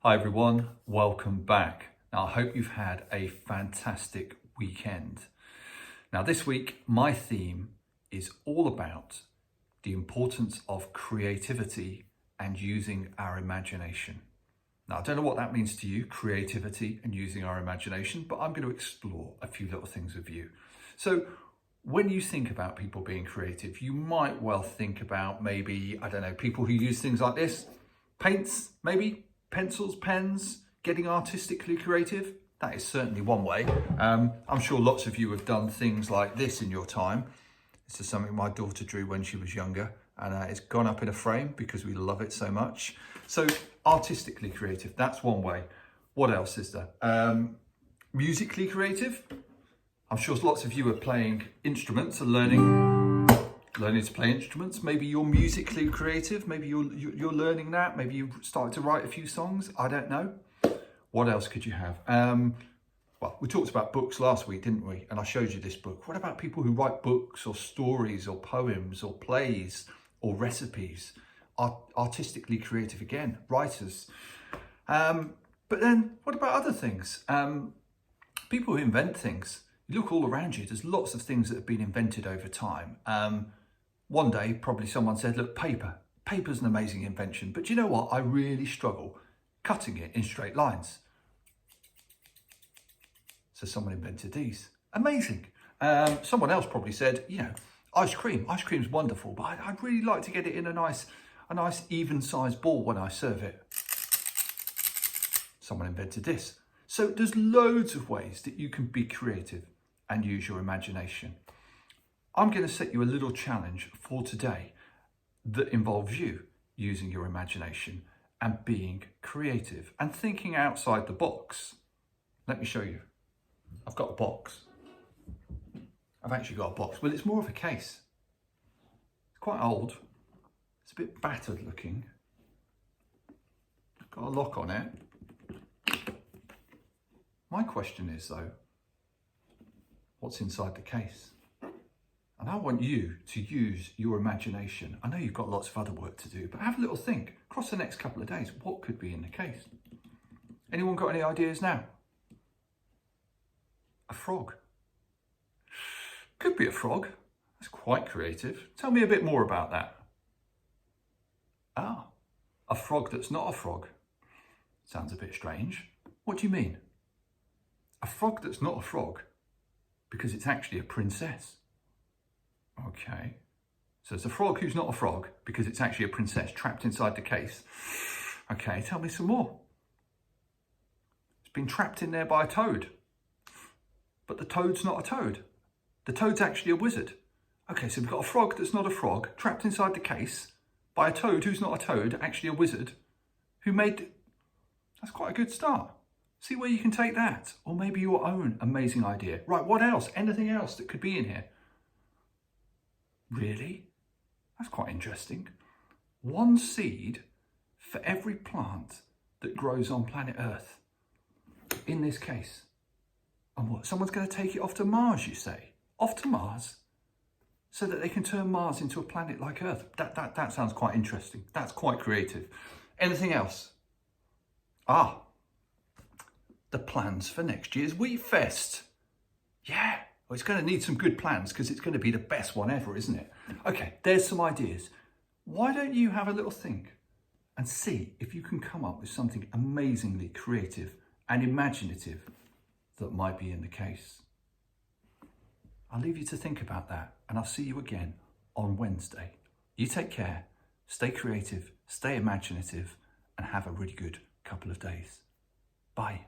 Hi everyone, welcome back. Now I hope you've had a fantastic weekend. Now this week, my theme is all about the importance of creativity and using our imagination. Now I don't know what that means to you, creativity and using our imagination, but I'm going to explore a few little things with you. So when you think about people being creative, you might well think about maybe, I don't know, people who use things like this, paints, maybe, pencils, pens, getting artistically creative. That is certainly one way. I'm sure lots of you have done things like this in your time. This is something my daughter drew when she was younger, and it's gone up in a frame because we love it so much. So artistically creative, that's one way. What else is there? Musically creative. I'm sure lots of you are playing instruments and learning to play instruments. Maybe you're musically creative. Maybe you're learning that. Maybe you've started to write a few songs. I don't know. What else could you have? Well, we talked about books last week, didn't we? And I showed you this book. What about people who write books or stories or poems or plays or recipes? Artistically creative again, writers. But then what about other things? People who invent things. You look all around you, there's lots of things that have been invented over time. One day, probably someone said, look, paper's an amazing invention, but you know what? I really struggle cutting it in straight lines. So someone invented these. Amazing. Someone else probably said, you know, ice cream's wonderful, but I'd really like to get it in a nice even sized ball when I serve it. Someone invented this. So there's loads of ways that you can be creative and use your imagination. I'm going to set you a little challenge for today that involves you using your imagination and being creative and thinking outside the box. Let me show you. I've got a box. I've actually got a box. Well, it's more of a case. It's quite old. It's a bit battered looking. Got a lock on it. My question is though, what's inside the case? And I want you to use your imagination. I know you've got lots of other work to do, but have a little think. Across the next couple of days, what could be in the case? Anyone got any ideas now? A frog. Could be a frog. That's quite creative. Tell me a bit more about that. Ah, a frog that's not a frog. Sounds a bit strange. What do you mean? A frog that's not a frog because it's actually a princess. Okay. So it's a frog who's not a frog because it's actually a princess trapped inside the case. Okay, tell me some more. It's been trapped in there by a toad. But the toad's not a toad. The toad's actually a wizard. Okay, so we've got a frog that's not a frog trapped inside the case by a toad who's not a toad, actually a wizard, who made... That's quite a good start. See where you can take that, or maybe your own amazing idea. Right, what else? Anything else that could be in here? Really? That's quite interesting. One seed for every plant that grows on planet Earth. In this case. And what? Someone's going to take it off to Mars, you say? Off to Mars? So that they can turn Mars into a planet like Earth. That sounds quite interesting. That's quite creative. Anything else? Ah. The plans for next year's Wheat Fest. Yeah, well, it's going to need some good plans because it's going to be the best one ever, isn't it? Okay, there's some ideas. Why don't you have a little think and see if you can come up with something amazingly creative and imaginative that might be in the case. I'll leave you to think about that, and I'll see you again on Wednesday. You take care, stay creative, stay imaginative, and have a really good couple of days. Bye.